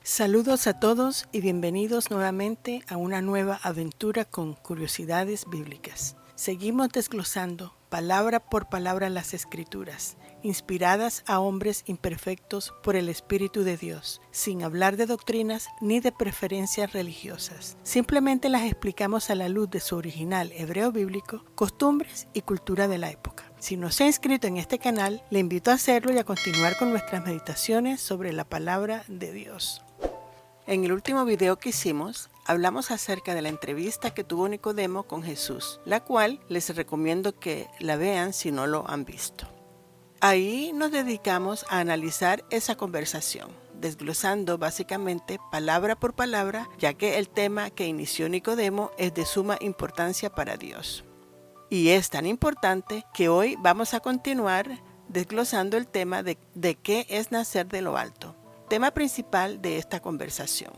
Saludos a todos y bienvenidos nuevamente a una nueva aventura con curiosidades bíblicas. Seguimos desglosando palabra por palabra las Escrituras, inspiradas a hombres imperfectos por el Espíritu de Dios, sin hablar de doctrinas ni de preferencias religiosas. Simplemente las explicamos a la luz de su original hebreo bíblico, costumbres y cultura de la época. Si no se ha inscrito en este canal, le invito a hacerlo y a continuar con nuestras meditaciones sobre la palabra de Dios. En el último video que hicimos, hablamos acerca de la entrevista que tuvo Nicodemo con Jesús, la cual les recomiendo que la vean si no lo han visto. Ahí nos dedicamos a analizar esa conversación, desglosando básicamente palabra por palabra, ya que el tema que inició Nicodemo es de suma importancia para Dios. Y es tan importante que hoy vamos a continuar desglosando el tema de qué es nacer de lo alto, tema principal de esta conversación.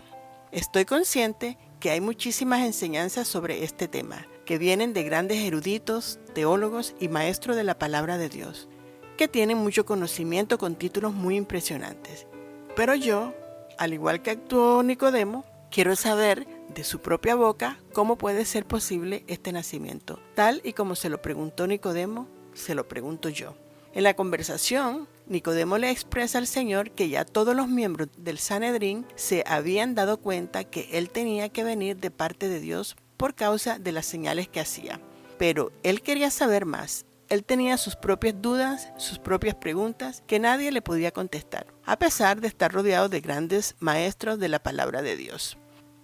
Estoy consciente que hay muchísimas enseñanzas sobre este tema, que vienen de grandes eruditos, teólogos y maestros de la palabra de Dios, que tienen mucho conocimiento con títulos muy impresionantes. Pero yo, al igual que actuó Nicodemo, quiero saber de su propia boca cómo puede ser posible este nacimiento. Tal y como se lo preguntó Nicodemo, se lo pregunto yo. En la conversación, Nicodemo le expresa al Señor que ya todos los miembros del Sanedrín se habían dado cuenta que él tenía que venir de parte de Dios por causa de las señales que hacía. Pero él quería saber más. Él tenía sus propias dudas, sus propias preguntas que nadie le podía contestar, a pesar de estar rodeado de grandes maestros de la palabra de Dios.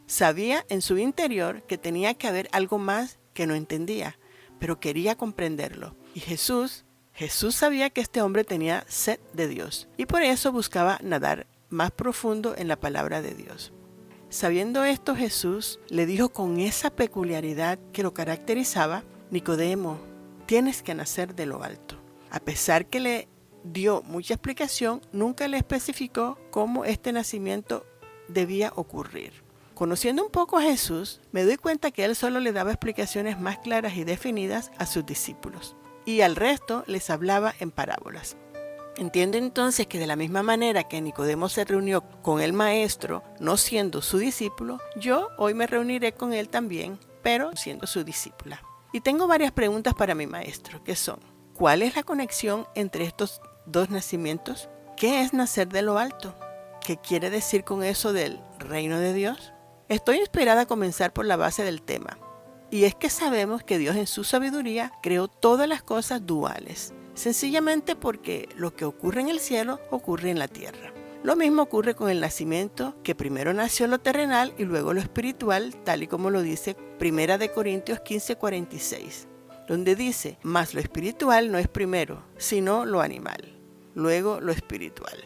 Sabía en su interior que tenía que haber algo más que no entendía, pero quería comprenderlo. Y Jesús sabía que este hombre tenía sed de Dios y por eso buscaba nadar más profundo en la palabra de Dios. Sabiendo esto, Jesús le dijo con esa peculiaridad que lo caracterizaba: Nicodemo, tienes que nacer de lo alto. A pesar que le dio mucha explicación, nunca le especificó cómo este nacimiento debía ocurrir. Conociendo un poco a Jesús, me doy cuenta que él solo le daba explicaciones más claras y definidas a sus discípulos, y al resto les hablaba en parábolas. Entiendo entonces que de la misma manera que Nicodemo se reunió con el maestro, no siendo su discípulo, yo hoy me reuniré con él también, pero siendo su discípula. Y tengo varias preguntas para mi maestro, que son: ¿cuál es la conexión entre estos dos nacimientos? ¿Qué es nacer de lo alto? ¿Qué quiere decir con eso del reino de Dios? Estoy inspirada a comenzar por la base del tema. Y es que sabemos que Dios en su sabiduría creó todas las cosas duales, sencillamente porque lo que ocurre en el cielo ocurre en la tierra. Lo mismo ocurre con el nacimiento, que primero nació lo terrenal y luego lo espiritual, tal y como lo dice 1 Corintios 15:46, donde dice: mas lo espiritual no es primero, sino lo animal, luego lo espiritual.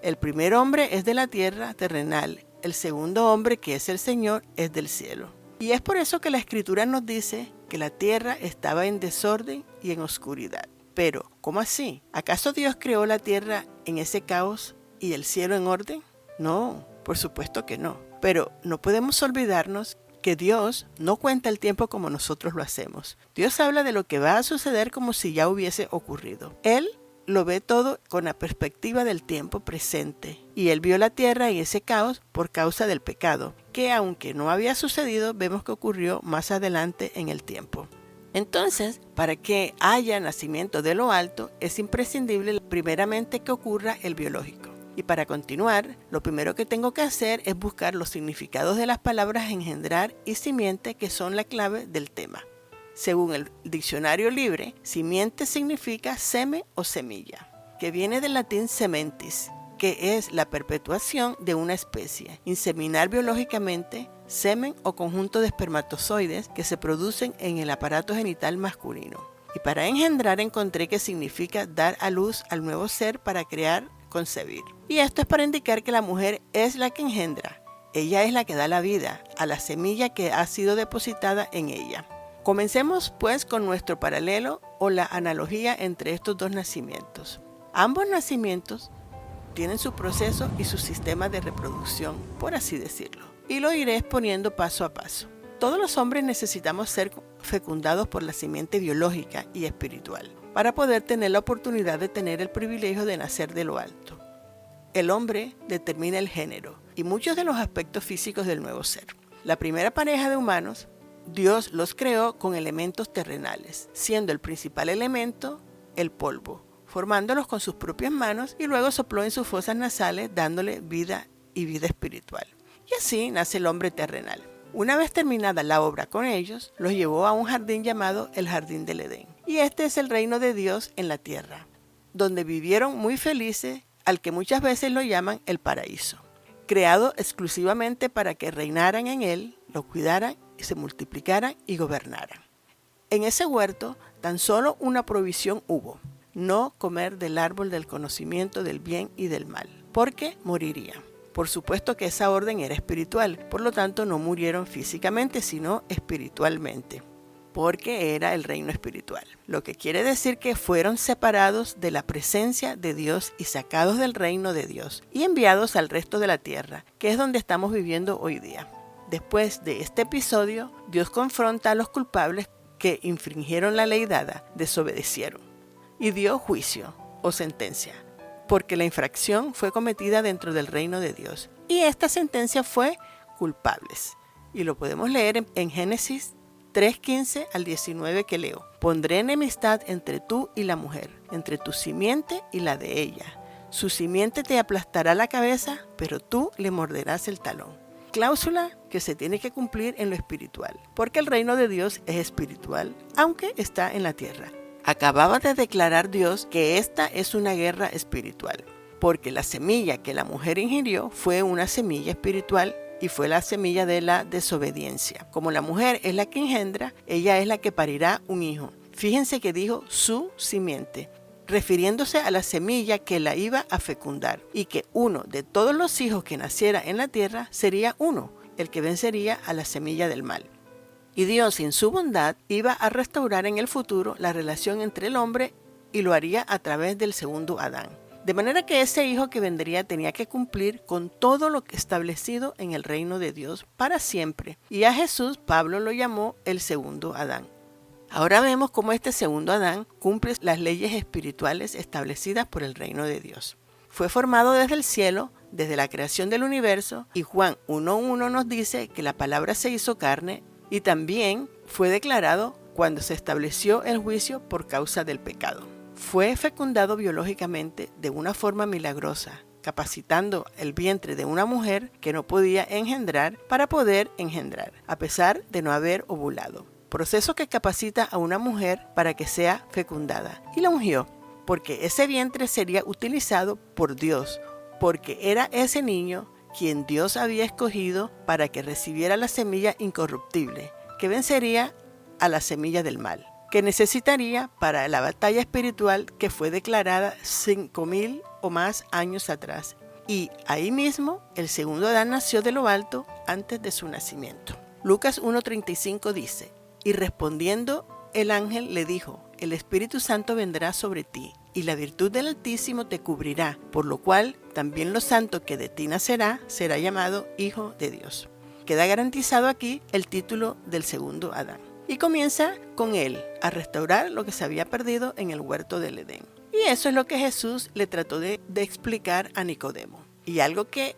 El primer hombre es de la tierra terrenal, el segundo hombre, que es el Señor, es del cielo. Y es por eso que la Escritura nos dice que la tierra estaba en desorden y en oscuridad. Pero, ¿cómo así? ¿Acaso Dios creó la tierra en ese caos y el cielo en orden? No, por supuesto que no. Pero no podemos olvidarnos que Dios no cuenta el tiempo como nosotros lo hacemos. Dios habla de lo que va a suceder como si ya hubiese ocurrido. Él lo ve todo con la perspectiva del tiempo presente. Y él vio la tierra en ese caos por causa del pecado, que aunque no había sucedido, vemos que ocurrió más adelante en el tiempo. Entonces, para que haya nacimiento de lo alto, es imprescindible primeramente que ocurra el biológico. Y para continuar, lo primero que tengo que hacer es buscar los significados de las palabras engendrar y simiente, que son la clave del tema. Según el diccionario libre, simiente significa seme o semilla, que viene del latín sementis, que es la perpetuación de una especie. Inseminar biológicamente, semen o conjunto de espermatozoides que se producen en el aparato genital masculino. Y para engendrar encontré que significa dar a luz al nuevo ser para crear, concebir. Y esto es para indicar que la mujer es la que engendra. Ella es la que da la vida a la semilla que ha sido depositada en ella. Comencemos pues con nuestro paralelo o la analogía entre estos dos nacimientos. Ambos nacimientos tienen su proceso y su sistema de reproducción, por así decirlo, y lo iré exponiendo paso a paso. Todos los hombres necesitamos ser fecundados por la simiente biológica y espiritual para poder tener la oportunidad de tener el privilegio de nacer de lo alto. el hombre determina el género y muchos de los aspectos físicos del nuevo ser. La primera pareja de humanos, Dios los creó con elementos terrenales, siendo el principal elemento el polvo, formándolos con sus propias manos y luego sopló en sus fosas nasales dándole vida y vida espiritual. Y así nace el hombre terrenal. Una vez terminada la obra con ellos, los llevó a un jardín llamado el Jardín del Edén. Y este es el reino de Dios en la tierra, donde vivieron muy felices, al que muchas veces lo llaman el paraíso, creado exclusivamente para que reinaran en él, lo cuidaran y se multiplicaran y gobernaran. En ese huerto tan solo una provisión hubo: no comer del árbol del conocimiento del bien y del mal, porque morirían. Por supuesto que esa orden era espiritual, por lo tanto no murieron físicamente, sino espiritualmente, porque era el reino espiritual. Lo que quiere decir que fueron separados de la presencia de Dios y sacados del reino de Dios y enviados al resto de la tierra, que es donde estamos viviendo hoy día. Después de este episodio, Dios confronta a los culpables que infringieron la ley dada, desobedecieron, y dio juicio o sentencia, porque la infracción fue cometida dentro del reino de Dios. Y esta sentencia fue culpables. Y lo podemos leer en Génesis 3:15 al 19 que leo. Pondré enemistad entre tú y la mujer, entre tu simiente y la de ella. Su simiente te aplastará la cabeza, pero tú le morderás el talón. Cláusula que se tiene que cumplir en lo espiritual, porque el reino de Dios es espiritual, aunque está en la tierra. Acababa de declarar Dios que esta es una guerra espiritual, porque la semilla que la mujer ingirió fue una semilla espiritual y fue la semilla de la desobediencia. Como la mujer es la que engendra, ella es la que parirá un hijo. Fíjense que dijo su simiente, refiriéndose a la semilla que la iba a fecundar, y que uno de todos los hijos que naciera en la tierra sería uno, el que vencería a la semilla del mal. Y Dios, en su bondad, iba a restaurar en el futuro la relación entre el hombre y lo haría a través del segundo Adán. De manera que ese hijo que vendría tenía que cumplir con todo lo establecido en el reino de Dios para siempre. Y a Jesús, Pablo lo llamó el segundo Adán. Ahora vemos cómo este segundo Adán cumple las leyes espirituales establecidas por el reino de Dios. Fue formado desde el cielo, desde la creación del universo, y Juan 1:1 nos dice que la palabra se hizo carne y también fue declarado cuando se estableció el juicio por causa del pecado. Fue fecundado biológicamente de una forma milagrosa, capacitando el vientre de una mujer que no podía engendrar para poder engendrar, a pesar de no haber ovulado. Proceso que capacita a una mujer para que sea fecundada. Y la ungió, porque ese vientre sería utilizado por Dios, porque era ese niño quien Dios había escogido para que recibiera la semilla incorruptible, que vencería a la semilla del mal, que necesitaría para la batalla espiritual que fue declarada 5,000 o más años atrás. Y ahí mismo el segundo Adán nació de lo alto antes de su nacimiento. Lucas 1:35 dice: y respondiendo el ángel le dijo: el Espíritu Santo vendrá sobre ti, y la virtud del Altísimo te cubrirá, por lo cual también lo santo que de ti nacerá será llamado Hijo de Dios. Queda garantizado aquí el título del segundo Adán. Y comienza con él a restaurar lo que se había perdido en el huerto del Edén. Y eso es lo que Jesús le trató de explicar a Nicodemo. Y algo que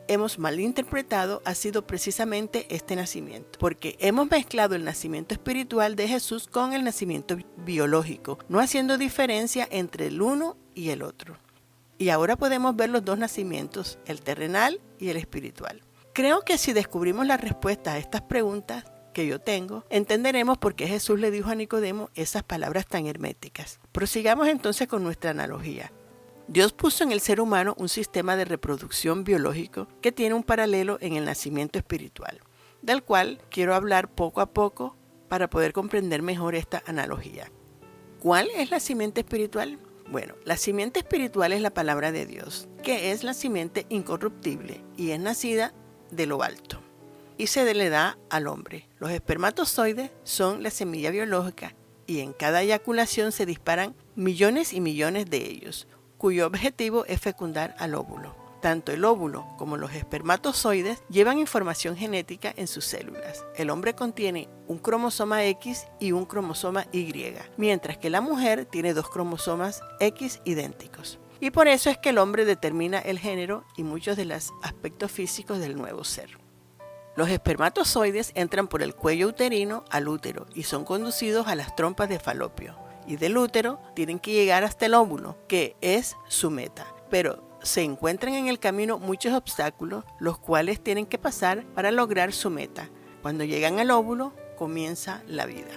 hemos malinterpretado ha sido precisamente este nacimiento, porque hemos mezclado el nacimiento espiritual de Jesús con el nacimiento biológico, no haciendo diferencia entre el uno y el otro. Y ahora podemos ver los dos nacimientos, el terrenal y el espiritual. Creo que si descubrimos la respuesta a estas preguntas que yo tengo, entenderemos por qué Jesús le dijo a Nicodemo esas palabras tan herméticas. Prosigamos entonces con nuestra analogía. Dios puso en el ser humano un sistema de reproducción biológico que tiene un paralelo en el nacimiento espiritual, del cual quiero hablar poco a poco para poder comprender mejor esta analogía. ¿Cuál es la simiente espiritual? Bueno, la simiente espiritual es la palabra de Dios, que es la simiente incorruptible y es nacida de lo alto y se le da al hombre. Los espermatozoides son la semilla biológica y en cada eyaculación se disparan millones y millones de ellos, cuyo objetivo es fecundar al óvulo. Tanto el óvulo como los espermatozoides llevan información genética en sus células. El hombre contiene un cromosoma X y un cromosoma Y, mientras que la mujer tiene 2 cromosomas X idénticos. y por eso es que el hombre determina el género y muchos de los aspectos físicos del nuevo ser. Los espermatozoides entran por el cuello uterino al útero y son conducidos a las trompas de Falopio, y del útero tienen que llegar hasta el óvulo, que es su meta, pero se encuentran en el camino muchos obstáculos, los cuales tienen que pasar para lograr su meta. Cuando llegan al óvulo, comienza la vida.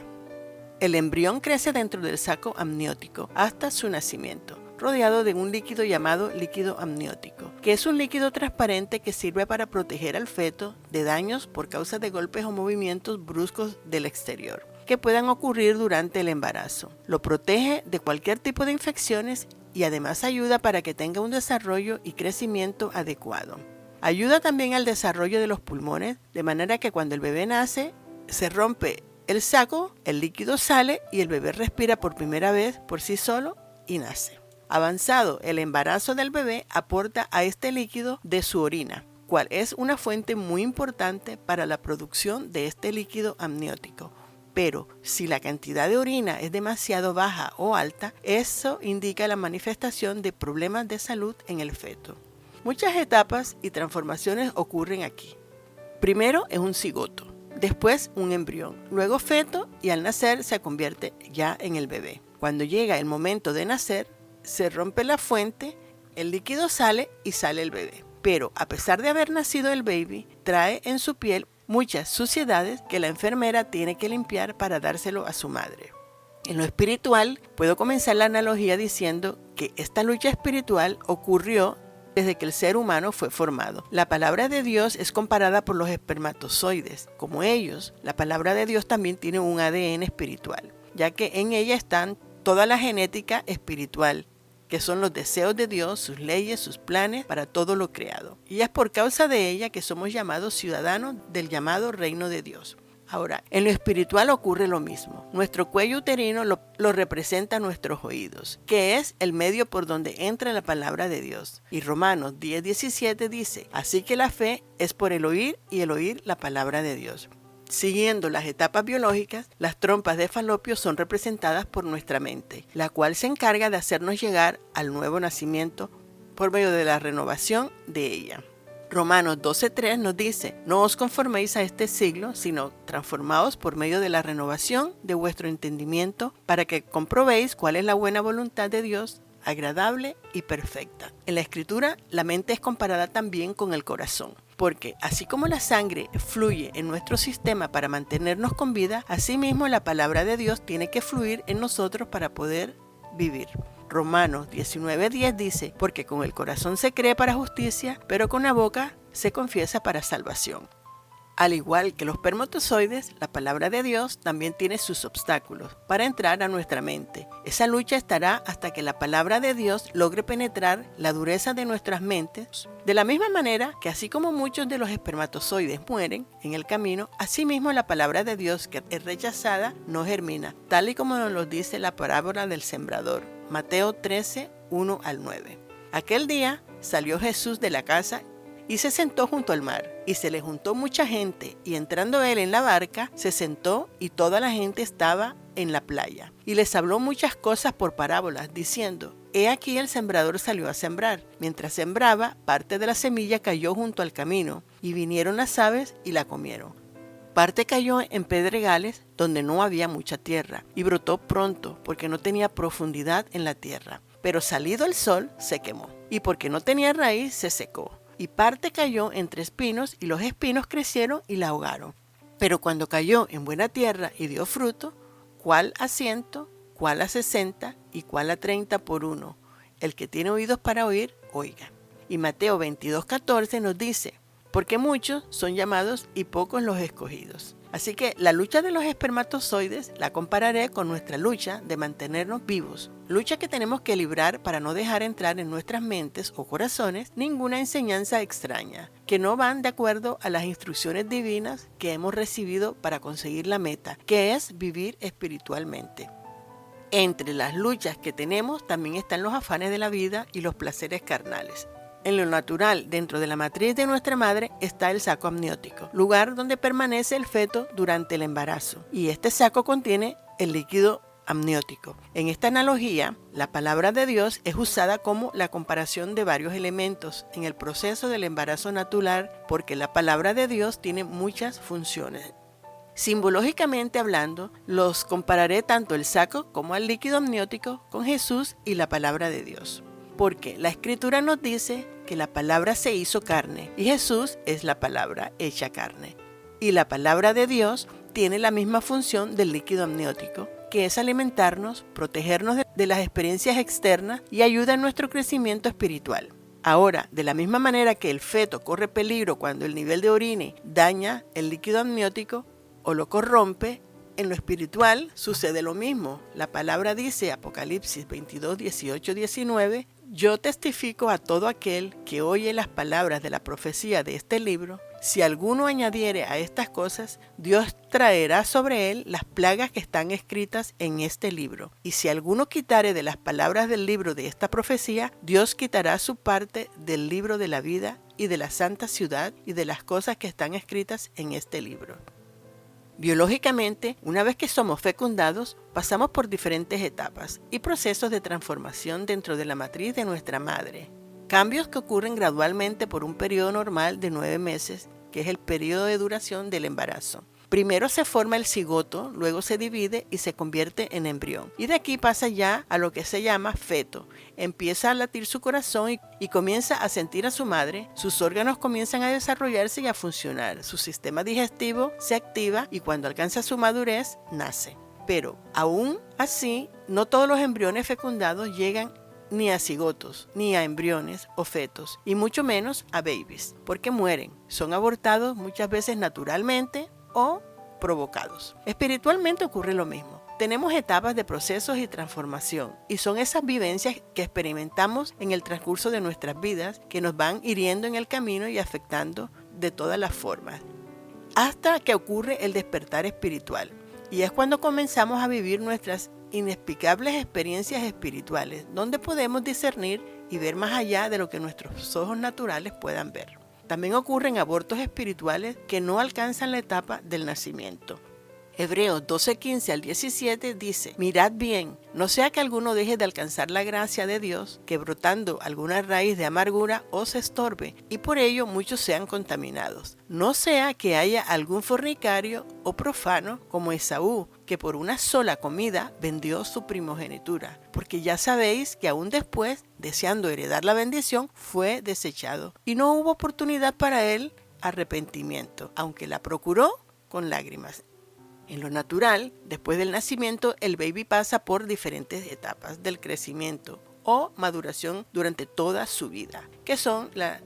El embrión crece dentro del saco amniótico hasta su nacimiento, rodeado de un líquido llamado líquido amniótico, que es un líquido transparente que sirve para proteger al feto de daños por causa de golpes o movimientos bruscos del exterior que puedan ocurrir durante el embarazo. Lo protege de cualquier tipo de infecciones y además ayuda para que tenga un desarrollo y crecimiento adecuado. Ayuda también al desarrollo de los pulmones, de manera que cuando el bebé nace, se rompe el saco, el líquido sale y el bebé respira por primera vez por sí solo y nace. Avanzado el embarazo del bebé, aporta a este líquido de su orina, cual es una fuente muy importante para la producción de este líquido amniótico. Pero si la cantidad de orina es demasiado baja o alta, eso indica la manifestación de problemas de salud en el feto. Muchas etapas y transformaciones ocurren aquí. Primero es un cigoto, después un embrión, luego feto y al nacer se convierte ya en el bebé. Cuando llega el momento de nacer, se rompe la fuente, el líquido sale y sale el bebé. Pero a pesar de haber nacido el baby, trae en su piel muchas suciedades que la enfermera tiene que limpiar para dárselo a su madre. En lo espiritual, puedo comenzar la analogía diciendo que esta lucha espiritual ocurrió desde que el ser humano fue formado. La palabra de Dios es comparada por los espermatozoides. Como ellos, la palabra de Dios también tiene un ADN espiritual, ya que en ella están toda la genética espiritual, que son los deseos de Dios, sus leyes, sus planes para todo lo creado. Y es por causa de ella que somos llamados ciudadanos del llamado reino de Dios. Ahora, en lo espiritual ocurre lo mismo. Nuestro cuello uterino lo representa nuestros oídos, que es el medio por donde entra la palabra de Dios. Y Romanos 10:17 dice, así que la fe es por el oír y el oír la palabra de Dios. Siguiendo las etapas biológicas, las trompas de Falopio son representadas por nuestra mente, la cual se encarga de hacernos llegar al nuevo nacimiento por medio de la renovación de ella. Romanos 12:3 nos dice, no os conforméis a este siglo, sino transformaos por medio de la renovación de vuestro entendimiento, para que comprobéis cuál es la buena voluntad de Dios, agradable y perfecta. En la Escritura, la mente es comparada también con el corazón, porque así como la sangre fluye en nuestro sistema para mantenernos con vida, asimismo la palabra de Dios tiene que fluir en nosotros para poder vivir. Romanos 19:10 dice, porque con el corazón se cree para justicia, pero con la boca se confiesa para salvación. Al igual que los espermatozoides, la palabra de Dios también tiene sus obstáculos para entrar a nuestra mente. Esa lucha estará hasta que la palabra de Dios logre penetrar la dureza de nuestras mentes. De la misma manera que así como muchos de los espermatozoides mueren en el camino, asimismo la palabra de Dios que es rechazada no germina, tal y como nos lo dice la parábola del sembrador. Mateo 13:1-9. Aquel día salió Jesús de la casa y se sentó junto al mar, y se le juntó mucha gente, y entrando él en la barca, se sentó, y toda la gente estaba en la playa. Y les habló muchas cosas por parábolas, diciendo, he aquí el sembrador salió a sembrar. Mientras sembraba, parte de la semilla cayó junto al camino, y vinieron las aves y la comieron. Parte cayó en pedregales donde no había mucha tierra, y brotó pronto, porque no tenía profundidad en la tierra. Pero salido el sol, se quemó, y porque no tenía raíz, se secó. Y parte cayó entre espinos, y los espinos crecieron y la ahogaron. Pero cuando cayó en buena tierra y dio fruto, cuál a 100, cuál a 60 y cuál a 30 por uno. El que tiene oídos para oír, oiga. Y Mateo 22:14 nos dice, porque muchos son llamados y pocos los escogidos. Así que la lucha de los espermatozoides la compararé con nuestra lucha de mantenernos vivos. Lucha que tenemos que librar para no dejar entrar en nuestras mentes o corazones ninguna enseñanza extraña, que no van de acuerdo a las instrucciones divinas que hemos recibido para conseguir la meta, que es vivir espiritualmente. Entre las luchas que tenemos también están los afanes de la vida y los placeres carnales. En lo natural, dentro de la matriz de nuestra madre, está el saco amniótico, lugar donde permanece el feto durante el embarazo. Y este saco contiene el líquido amniótico. En esta analogía, la palabra de Dios es usada como la comparación de varios elementos en el proceso del embarazo natural, porque la palabra de Dios tiene muchas funciones. Simbológicamente hablando, los compararé tanto el saco como al líquido amniótico con Jesús y la palabra de Dios. Porque la Escritura nos dice que la palabra se hizo carne y Jesús es la palabra hecha carne. Y la palabra de Dios tiene la misma función del líquido amniótico, que es alimentarnos, protegernos de las experiencias externas y ayuda en nuestro crecimiento espiritual. Ahora, de la misma manera que el feto corre peligro cuando el nivel de orina daña el líquido amniótico o lo corrompe, en lo espiritual sucede lo mismo. La palabra dice, Apocalipsis 22, 18, 19, yo testifico a todo aquel que oye las palabras de la profecía de este libro, si alguno añadiere a estas cosas, Dios traerá sobre él las plagas que están escritas en este libro. Y si alguno quitare de las palabras del libro de esta profecía, Dios quitará su parte del libro de la vida y de la santa ciudad y de las cosas que están escritas en este libro. Biológicamente, una vez que somos fecundados, pasamos por diferentes etapas y procesos de transformación dentro de la matriz de nuestra madre. Cambios que ocurren gradualmente por un periodo normal de 9 meses, que es el periodo de duración del embarazo. Primero se forma el cigoto, luego se divide y se convierte en embrión. Y de aquí pasa ya a lo que se llama feto. Empieza a latir su corazón y comienza a sentir a su madre. Sus órganos comienzan a desarrollarse y a funcionar. Su sistema digestivo se activa y cuando alcanza su madurez, nace. Pero aún así, no todos los embriones fecundados llegan ni a cigotos, ni a embriones o fetos, y mucho menos a babies, porque mueren. Son abortados muchas veces naturalmente o provocados. Espiritualmente ocurre lo mismo. Tenemos etapas de procesos y transformación, y son esas vivencias que experimentamos en el transcurso de nuestras vidas que nos van hiriendo en el camino y afectando de todas las formas, hasta que ocurre el despertar espiritual. Y es cuando comenzamos a vivir nuestras inexplicables experiencias espirituales, donde podemos discernir y ver más allá de lo que nuestros ojos naturales puedan ver. También ocurren abortos espirituales que no alcanzan la etapa del nacimiento. Hebreos 12:15 al 17 dice, mirad bien, no sea que alguno deje de alcanzar la gracia de Dios, que brotando alguna raíz de amargura os estorbe, y por ello muchos sean contaminados. No sea que haya algún fornicario o profano como Esaú, que por una sola comida vendió su primogenitura, porque ya sabéis que aún después, deseando heredar la bendición, fue desechado, y no hubo oportunidad para él arrepentimiento, aunque la procuró con lágrimas. En lo natural, después del nacimiento, el baby pasa por diferentes etapas del crecimiento o maduración durante toda su vida, que son la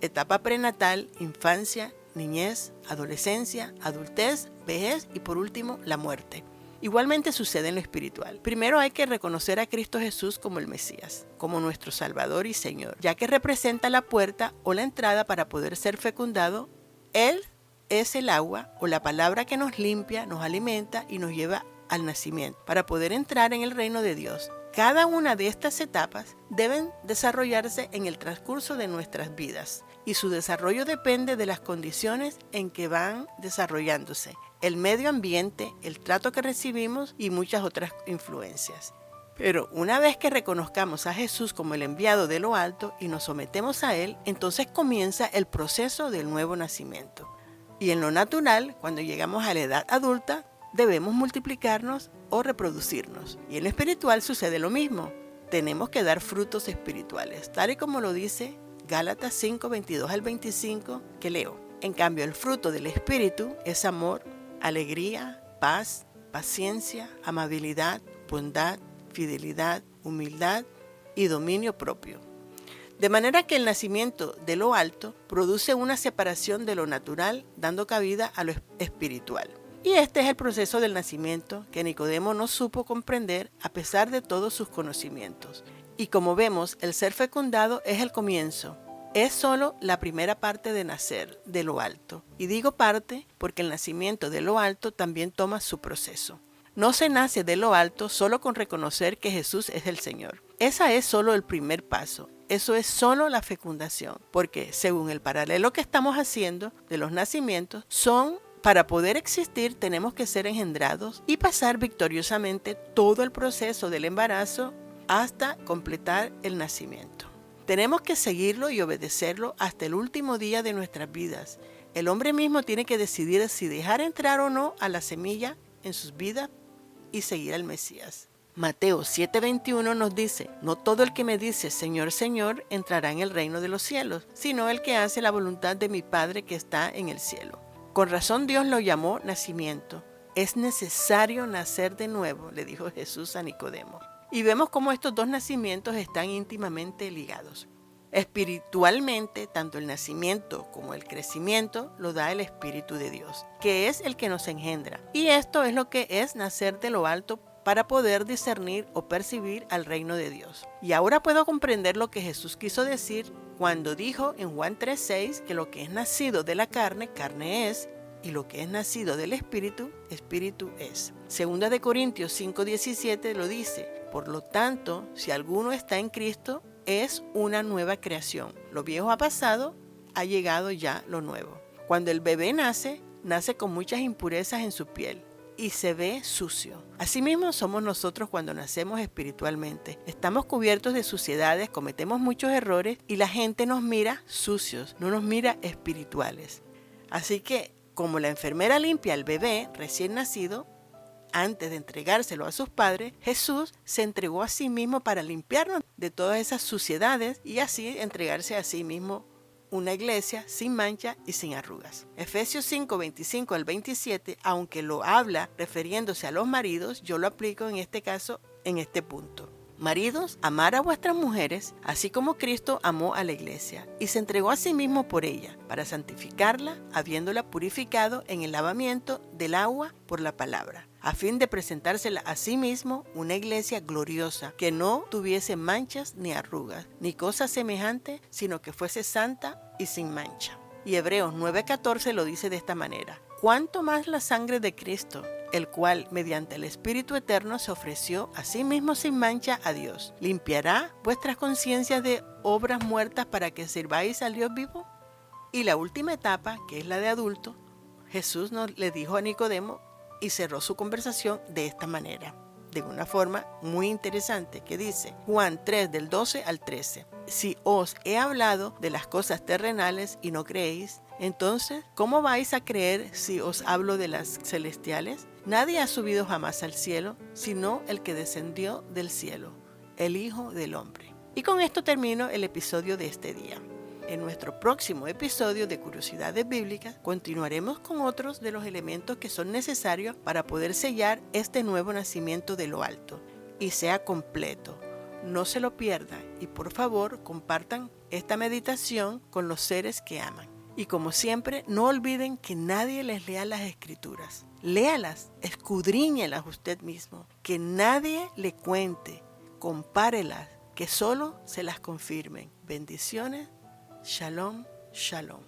etapa prenatal, infancia, niñez, adolescencia, adultez, vejez y por último la muerte. Igualmente sucede en lo espiritual. Primero hay que reconocer a Cristo Jesús como el Mesías, como nuestro Salvador y Señor, ya que representa la puerta o la entrada para poder ser fecundado. Él es el agua o la palabra que nos limpia, nos alimenta y nos lleva al nacimiento para poder entrar en el reino de Dios. Cada una de estas etapas deben desarrollarse en el transcurso de nuestras vidas y su desarrollo depende de las condiciones en que van desarrollándose, el medio ambiente, el trato que recibimos y muchas otras influencias. Pero una vez que reconozcamos a Jesús como el enviado de lo alto y nos sometemos a Él, entonces comienza el proceso del nuevo nacimiento. Y en lo natural, cuando llegamos a la edad adulta, debemos multiplicarnos o reproducirnos. Y en lo espiritual sucede lo mismo. Tenemos que dar frutos espirituales, tal y como lo dice Gálatas 5, 22 al 25, que leo. En cambio, el fruto del Espíritu es amor, alegría, paz, paciencia, amabilidad, bondad, fidelidad, humildad y dominio propio. De manera que el nacimiento de lo alto produce una separación de lo natural, dando cabida a lo espiritual. Y este es el proceso del nacimiento que Nicodemo no supo comprender a pesar de todos sus conocimientos. Y como vemos, el ser fecundado es el comienzo. Es solo la primera parte de nacer de lo alto. Y digo parte porque el nacimiento de lo alto también toma su proceso. No se nace de lo alto solo con reconocer que Jesús es el Señor. Esa es solo el primer paso. Eso es solo la fecundación, porque según el paralelo que estamos haciendo de los nacimientos, son para poder existir tenemos que ser engendrados y pasar victoriosamente todo el proceso del embarazo hasta completar el nacimiento. Tenemos que seguirlo y obedecerlo hasta el último día de nuestras vidas. El hombre mismo tiene que decidir si dejar entrar o no a la semilla en sus vidas y seguir al Mesías. Mateo 7:21 nos dice: no todo el que me dice Señor, Señor entrará en el reino de los cielos, sino el que hace la voluntad de mi Padre que está en el cielo. Con razón Dios lo llamó nacimiento. Es necesario nacer de nuevo, le dijo Jesús a Nicodemo. Y vemos cómo estos dos nacimientos están íntimamente ligados. Espiritualmente, tanto el nacimiento como el crecimiento lo da el Espíritu de Dios, que es el que nos engendra. Y esto es lo que es nacer de lo alto para poder discernir o percibir al reino de Dios. Y ahora puedo comprender lo que Jesús quiso decir cuando dijo en Juan 3:6 que lo que es nacido de la carne, carne es, y lo que es nacido del Espíritu, Espíritu es. Segunda de Corintios 5:17 lo dice: por lo tanto, si alguno está en Cristo, es una nueva creación. Lo viejo ha pasado, ha llegado ya lo nuevo. Cuando el bebé nace, nace con muchas impurezas en su piel y se ve sucio. Asimismo somos nosotros cuando nacemos espiritualmente. Estamos cubiertos de suciedades, cometemos muchos errores y la gente nos mira sucios, no nos mira espirituales. Así que, como la enfermera limpia al bebé recién nacido, antes de entregárselo a sus padres, Jesús se entregó a sí mismo para limpiarnos de todas esas suciedades y así entregarse a sí mismo una iglesia sin mancha y sin arrugas. Efesios 5:25 al 27, aunque lo habla refiriéndose a los maridos, yo lo aplico en este caso, en este punto. Maridos, amar a vuestras mujeres, así como Cristo amó a la iglesia y se entregó a sí mismo por ella, para santificarla, habiéndola purificado en el lavamiento del agua por la palabra, a fin de presentársela a sí mismo una iglesia gloriosa, que no tuviese manchas ni arrugas, ni cosa semejante, sino que fuese santa y sin mancha. Y Hebreos 9:14 lo dice de esta manera: cuánto más la sangre de Cristo, el cual mediante el Espíritu Eterno se ofreció a sí mismo sin mancha a Dios, ¿limpiará vuestras conciencias de obras muertas para que sirváis al Dios vivo? Y la última etapa, que es la de adulto, Jesús le dijo a Nicodemo y cerró su conversación de esta manera, de una forma muy interesante, que dice Juan 3 del 12 al 13: si os he hablado de las cosas terrenales y no creéis, entonces, ¿cómo vais a creer si os hablo de las celestiales? Nadie ha subido jamás al cielo, sino el que descendió del cielo, el Hijo del Hombre. Y con esto termino el episodio de este día. En nuestro próximo episodio de Curiosidades Bíblicas continuaremos con otros de los elementos que son necesarios para poder sellar este nuevo nacimiento de lo alto y sea completo. No se lo pierdan y por favor compartan esta meditación con los seres que aman. Y como siempre, no olviden que nadie les lea las escrituras. Léalas, escudriñelas usted mismo. Que nadie le cuente, compárelas, que solo se las confirmen. Bendiciones. Shalom, shalom.